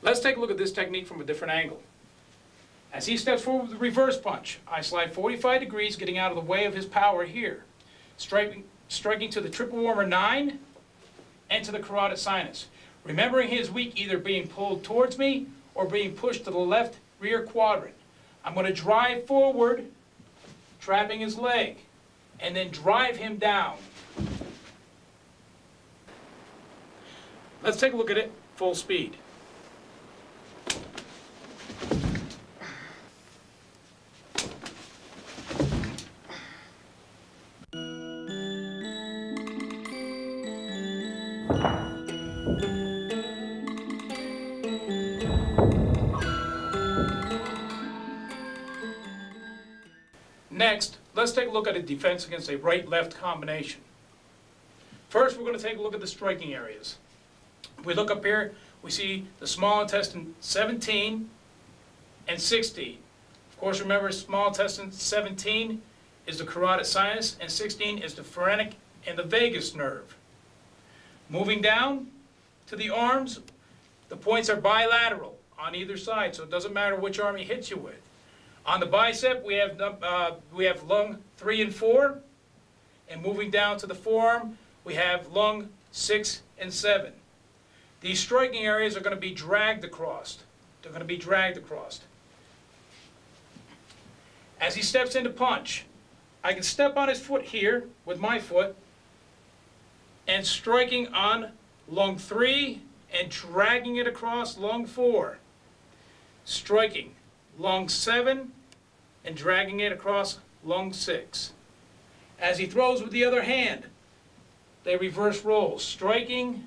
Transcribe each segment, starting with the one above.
Let's take a look at this technique from a different angle. As he steps forward with the reverse punch, I slide 45 degrees, getting out of the way of his power here, striking to the triple warmer 9 and to the carotid sinus. Remembering he is weak, either being pulled towards me or being pushed to the left rear quadrant. I'm going to drive forward, trapping his leg, and then drive him down. Let's take a look at it full speed. Next, let's take a look at a defense against a right-left combination. First, we're going to take a look at the striking areas. If we look up here, we see the small intestine 17 and 16. Of course, remember, small intestine 17 is the carotid sinus, and 16 is the phrenic and the vagus nerve. Moving down to the arms, the points are bilateral on either side, so it doesn't matter which arm he hits you with. On the bicep, we have lung 3 and 4, and moving down to the forearm, we have lung 6 and 7. These striking areas are going to be dragged across. They're going to be dragged across. As he steps into punch, I can step on his foot here with my foot and striking on lung 3 and dragging it across lung 4. Striking lung 7 and dragging it across lung 6. As he throws with the other hand, they reverse roles, striking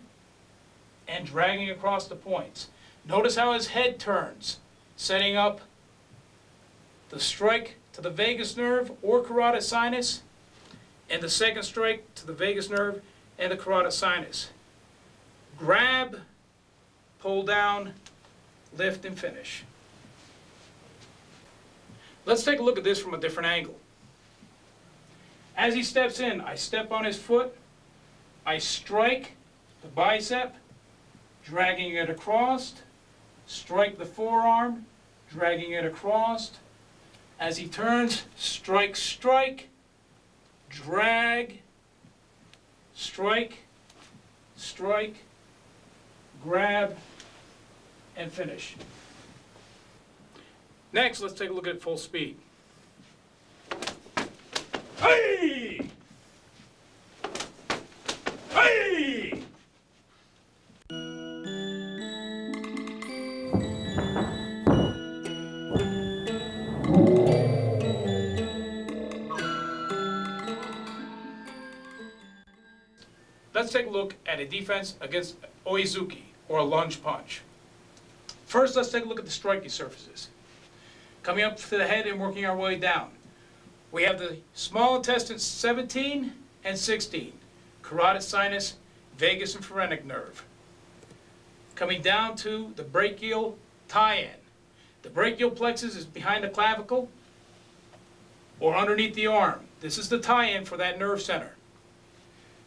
and dragging across the points. Notice how his head turns, setting up the strike to the vagus nerve or carotid sinus, and the second strike to the vagus nerve and the carotid sinus. Grab, pull down, lift, and finish. Let's take a look at this from a different angle. As he steps in, I step on his foot, I strike the bicep, dragging it across, strike the forearm, dragging it across. As he turns, strike, strike, drag, strike, strike, grab, and finish. Next, let's take a look at full speed. Hey! Hey! Let's take a look at a defense against oi-tsuki, or a lunge punch. First, let's take a look at the striking surfaces. Coming up to the head and working our way down. We have the small intestine 17 and 16, carotid sinus, vagus and phrenic nerve. Coming down to the brachial tie-in. The brachial plexus is behind the clavicle or underneath the arm. This is the tie-in for that nerve center.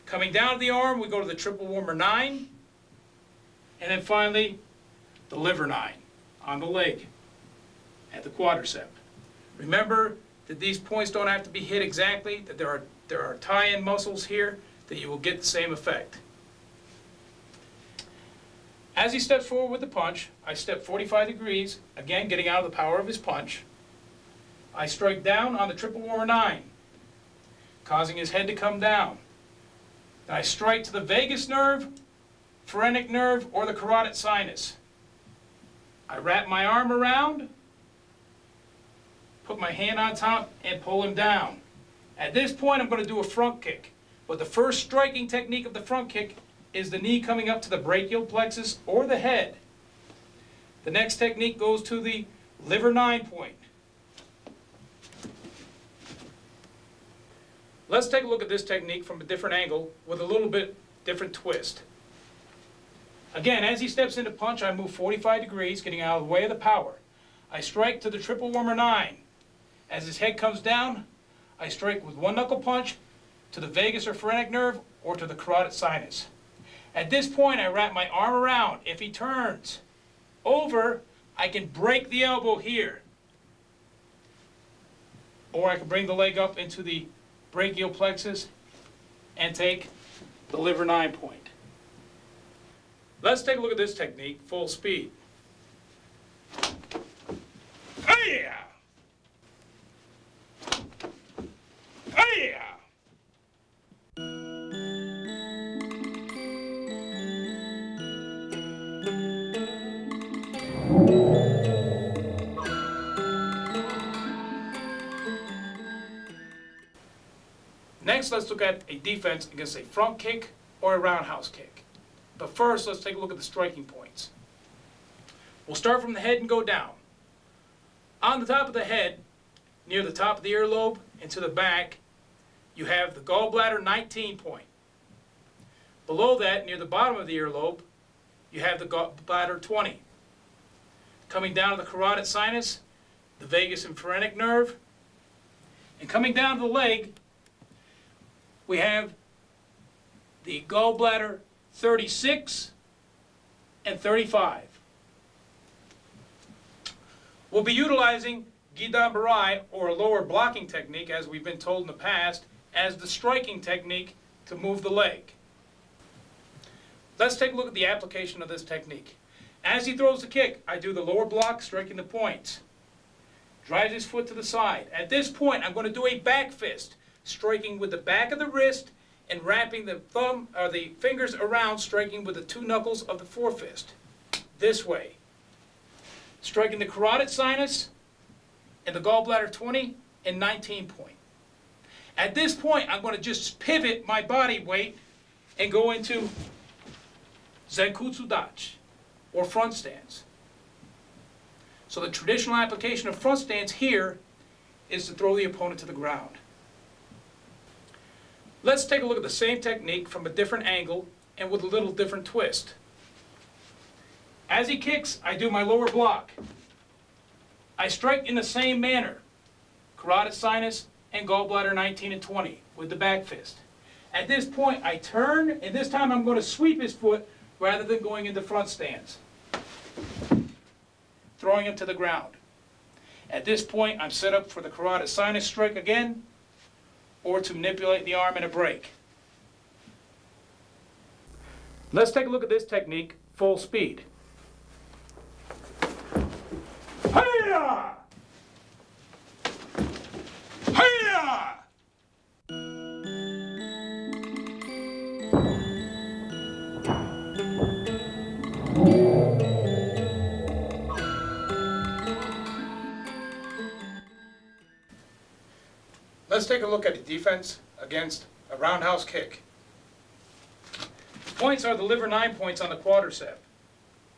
Coming down to the arm, we go to the triple warmer 9, and then finally the liver 9 on the leg at the quadricep. Remember that these points don't have to be hit exactly, that there are tie-in muscles here that you will get the same effect. As he steps forward with the punch, I step 45 degrees, again getting out of the power of his punch. I strike down on the triple warmer 9, causing his head to come down. Then I strike to the vagus nerve, phrenic nerve, or the carotid sinus. I wrap my arm around, put my hand on top, and pull him down. At this point, I'm going to do a front kick. But the first striking technique of the front kick is the knee coming up to the brachial plexus or the head. The next technique goes to the liver 9 point. Let's take a look at this technique from a different angle with a little bit different twist. Again, as he steps into punch, I move 45 degrees, getting out of the way of the power. I strike to the triple warmer 9. As his head comes down, I strike with one knuckle punch to the vagus or phrenic nerve or to the carotid sinus. At this point, I wrap my arm around. If he turns, over, I can break the elbow here. Or I can bring the leg up into the brachial plexus and take the liver 9 point. Let's take a look at this technique, full speed. Hey-ya! Hey-ya! Next, let's look at a defense against a front kick or a roundhouse kick. But first, let's take a look at the striking points. We'll start from the head and go down. On the top of the head, near the top of the earlobe and to the back, you have the gallbladder 19 point. Below that, near the bottom of the earlobe, you have the gallbladder 20. Coming down to the carotid sinus, the vagus and phrenic nerve. And coming down to the leg, we have the gallbladder 36 and 35. We'll be utilizing Gidambarai, or a lower blocking technique, as we've been told in the past, as the striking technique to move the leg. Let's take a look at the application of this technique. As he throws the kick, I do the lower block, striking the points. Drives his foot to the side. At this point, I'm going to do a back fist, striking with the back of the wrist and wrapping the thumb or the fingers around, striking with the 2 knuckles of the forefist. This way. Striking the carotid sinus and the gallbladder 20 and 19 point. At this point, I'm going to just pivot my body weight and go into Zenkutsu Dachi, or front stance. So the traditional application of front stance here is to throw the opponent to the ground. Let's take a look at the same technique from a different angle and with a little different twist. As he kicks, I do my lower block. I strike in the same manner, carotid sinus and gallbladder 19 and 20 with the back fist. At this point, I turn, and this time I'm going to sweep his foot rather than going into front stance, throwing him to the ground. At this point, I'm set up for the carotid sinus strike again, or to manipulate the arm in a break. Let's take a look at this technique, full speed. Hi-ya! Hi-ya! Let's take a look at a defense against a roundhouse kick. Points are the liver 9 points on the quadricep.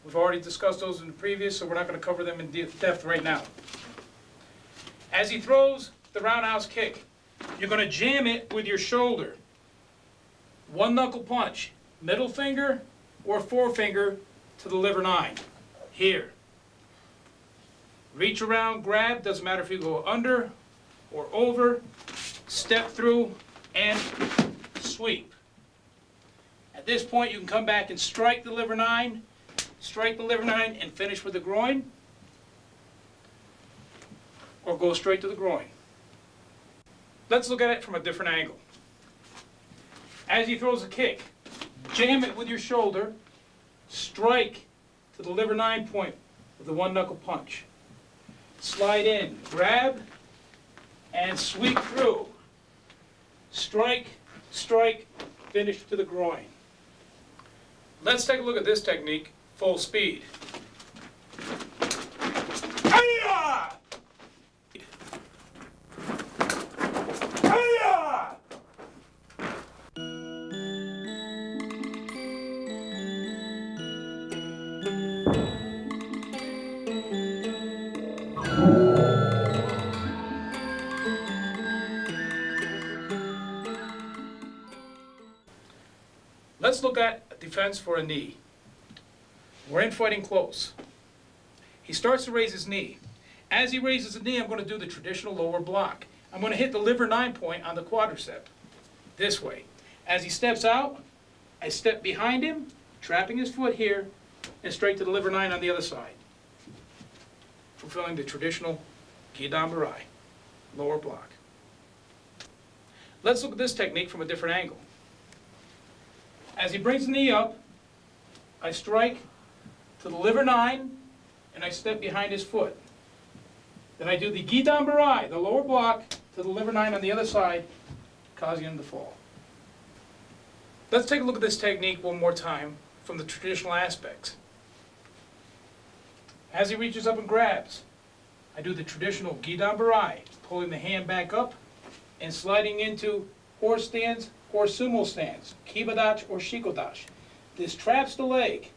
We've already discussed those in the previous, so we're not going to cover them in depth right now. As he throws the roundhouse kick, you're going to jam it with your shoulder. 1 knuckle punch, middle finger or forefinger to the liver 9. Here. Reach around, grab, doesn't matter if you go under or over, step through, and sweep. At this point, you can come back and strike the liver 9, and finish with the groin, or go straight to the groin. Let's look at it from a different angle. As he throws a kick, jam it with your shoulder, strike to the liver 9 point with the 1 knuckle punch. Slide in, grab, and sweep through. Strike, strike, finish to the groin. Let's take a look at this technique, full speed. Hi-ya! Hi-ya! Let's look at a defense for a knee. We're in fighting close. He starts to raise his knee. As he raises the knee, I'm going to do the traditional lower block. I'm going to hit the liver 9 point on the quadricep, this way. As he steps out, I step behind him, trapping his foot here, and straight to the liver 9 on the other side. fulfilling the traditional Gidan-barai, lower block. Let's look at this technique from a different angle. As he brings the knee up, I strike to the liver 9, and I step behind his foot. Then I do the Gidan-barai, the lower block, to the liver 9 on the other side, causing him to fall. Let's take a look at this technique one more time from the traditional aspects. As he reaches up and grabs, I do the traditional Gidan-barai, pulling the hand back up and sliding into horse stance or sumo stance, kibadachi or shikodachi. This traps the leg,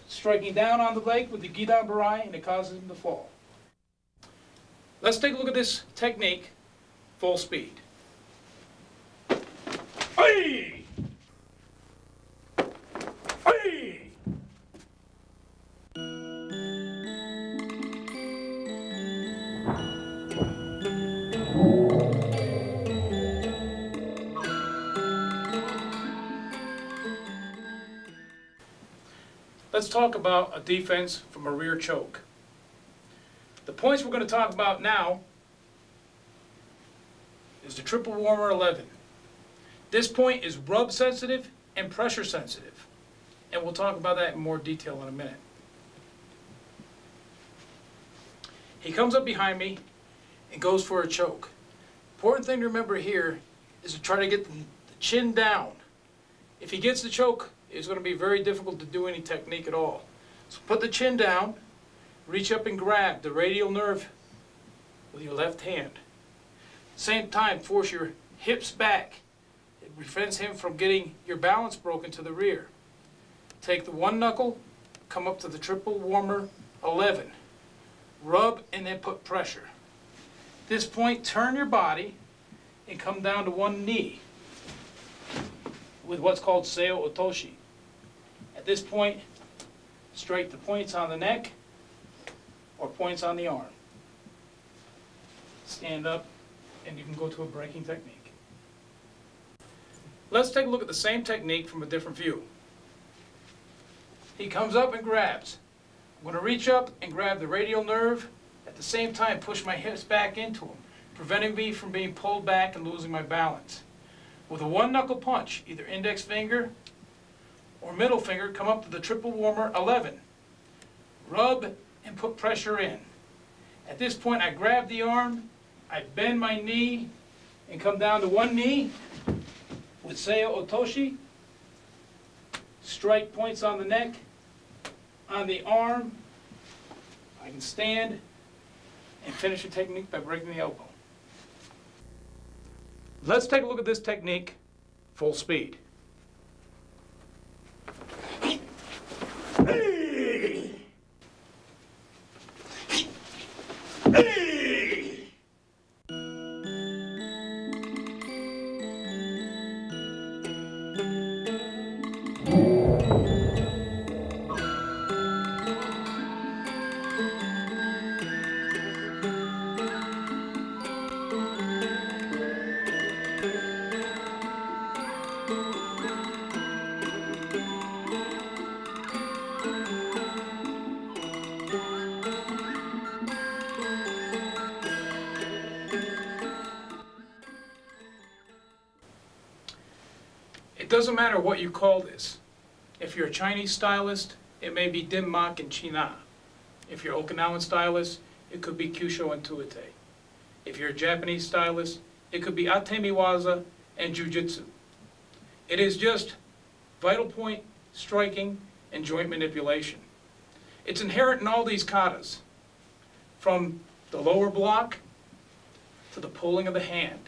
striking down on the leg with the Gidan-barai, and it causes him to fall. Let's take a look at this technique, full speed. Hey! Hey! Let's talk about a defense from a rear choke. The points we're going to talk about now is the triple warmer 11. This point is rub sensitive and pressure sensitive, and we'll talk about that in more detail in a minute. He comes up behind me and goes for a choke. Important thing to remember here is to try to get the chin down. If he gets the choke, it's going to be very difficult to do any technique at all. So put the chin down, reach up and grab the radial nerve with your left hand. At the same time, force your hips back. It prevents him from getting your balance broken to the rear. Take the one knuckle, come up to the triple warmer 11. Rub and then put pressure. At this point, turn your body and come down to one knee with what's called seio otoshi. At this point, strike the points on the neck or points on the arm. Stand up and you can go to a breaking technique. Let's take a look at the same technique from a different view. He comes up and grabs. I'm going to reach up and grab the radial nerve, at the same time push my hips back into him, preventing me from being pulled back and losing my balance. With a one knuckle punch, either index finger or middle finger, come up to the triple warmer 11. Rub and put pressure in. At this point, I grab the arm, I bend my knee, and come down to one knee with seio otoshi. Strike points on the neck, on the arm. I can stand and finish the technique by breaking the elbow. Let's take a look at this technique, full speed. Hey! Hey! It doesn't matter what you call this. If you're a Chinese stylist, it may be dim mak and china. If you're Okinawan stylist, it could be kyusho and tuite. If you're a Japanese stylist, it could be atemi waza and jujitsu. It is just vital point striking and joint manipulation. It's inherent in all these katas, from the lower block to the pulling of the hand.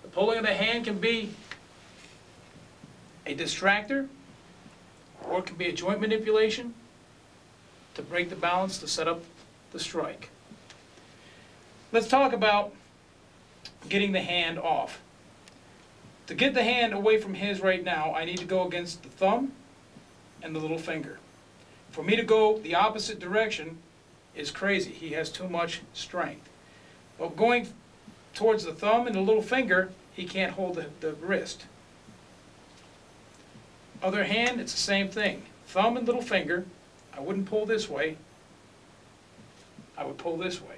The pulling of the hand can be a distractor, or it can be a joint manipulation to break the balance to set up the strike. Let's talk about getting the hand off. To get the hand away from his right now, I need to go against the thumb and the little finger. For me to go the opposite direction is crazy. He has too much strength. But going towards the thumb and the little finger, he can't hold the wrist. Other hand, it's the same thing. Thumb and little finger, I wouldn't pull this way. I would pull this way.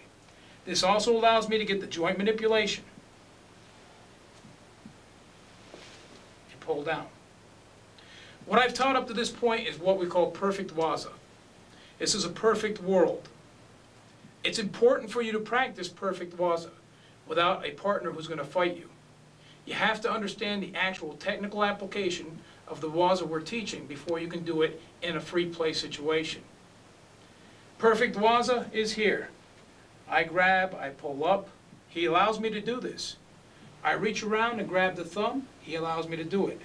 This also allows me to get the joint manipulation. And pull down. What I've taught up to this point is what we call perfect waza. This is a perfect world. It's important for you to practice perfect waza without a partner who's going to fight you. You have to understand the actual technical application of the waza we're teaching before you can do it in a free play situation. Perfect waza is here. I grab, I pull up. He allows me to do this. I reach around and grab the thumb. He allows me to do it.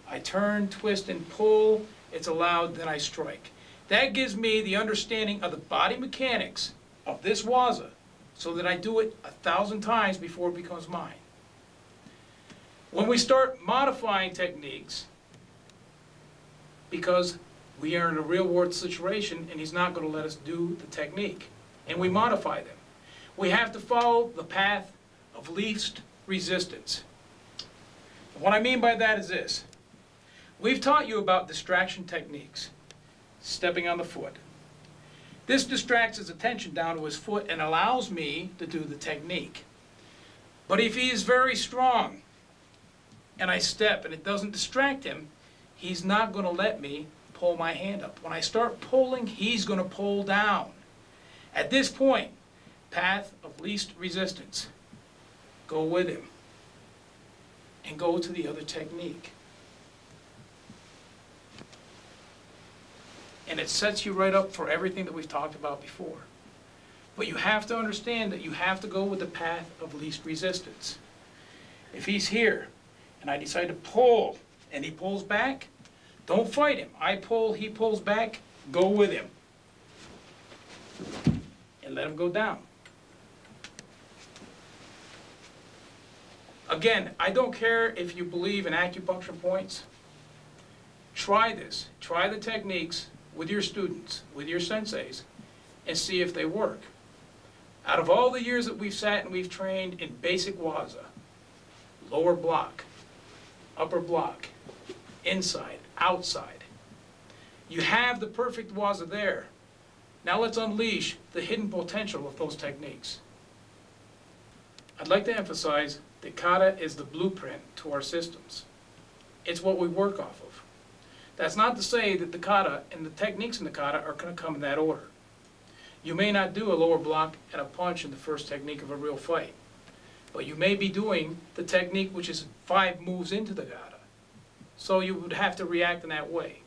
I turn, twist, and pull. It's allowed, then I strike. That gives me the understanding of the body mechanics of this waza so that I do it 1,000 times before it becomes mine. When we start modifying techniques, because we are in a real world situation and he's not going to let us do the technique, and we modify them, we have to follow the path of least resistance. And what I mean by that is this. We've taught you about distraction techniques, stepping on the foot. This distracts his attention down to his foot and allows me to do the technique. But if he is very strong and I step and it doesn't distract him, he's not going to let me pull my hand up. When I start pulling, he's going to pull down. At this point, path of least resistance. Go with him and go to the other technique. And it sets you right up for everything that we've talked about before. But you have to understand that you have to go with the path of least resistance. If he's here and I decide to pull and he pulls back, don't fight him. I pull, he pulls back, go with him. And let him go down. Again, I don't care if you believe in acupuncture points. Try this. Try the techniques with your students, with your senseis, and see if they work. Out of all the years that we've sat and we've trained in basic waza, lower block, upper block, inside, outside, you have the perfect waza there. Now let's unleash the hidden potential of those techniques. I'd like to emphasize that kata is the blueprint to our systems. It's what we work off of. That's not to say that the kata and the techniques in the kata are going to come in that order. You may not do a lower block and a punch in the first technique of a real fight, but you may be doing the technique which is 5 moves into the kata. So you would have to react in that way.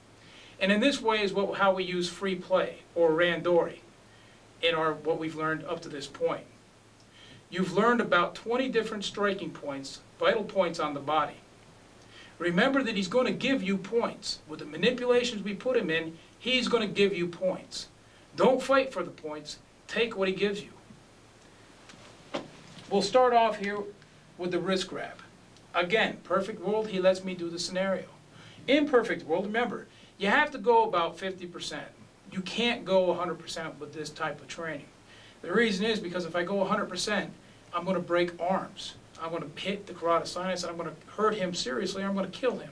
And in this way is how we use free play, or randori, in what we've learned up to this point. You've learned about 20 different striking points, vital points on the body. Remember that he's going to give you points. With the manipulations we put him in, he's going to give you points. Don't fight for the points. Take what he gives you. We'll start off here with the wrist grab. Again, perfect world, he lets me do the scenario. Imperfect world, remember, you have to go about 50%. You can't go 100% with this type of training. The reason is because if I go 100%, I'm going to break arms. I'm going to hit the carotid sinus and I'm going to hurt him seriously or I'm going to kill him.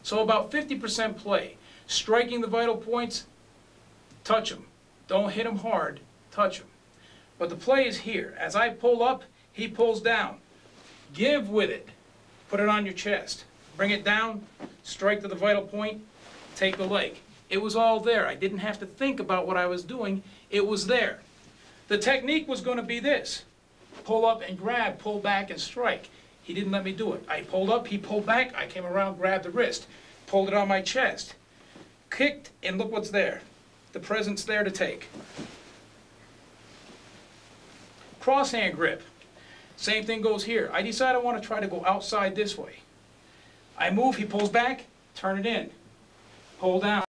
So about 50% play. Striking the vital points, touch him. Don't hit him hard, touch him. But the play is here. As I pull up, he pulls down. Give with it. Put it on your chest. Bring it down, strike to the vital point, take the leg. It was all there. I didn't have to think about what I was doing. It was there. The technique was going to be this. Pull up and grab, pull back and strike. He didn't let me do it. I pulled up, he pulled back, I came around, grabbed the wrist, pulled it on my chest, kicked, and look what's there. The present's there to take. Cross hand grip. Same thing goes here. I decide I want to try to go outside this way. I move, he pulls back, turn it in. Pull down.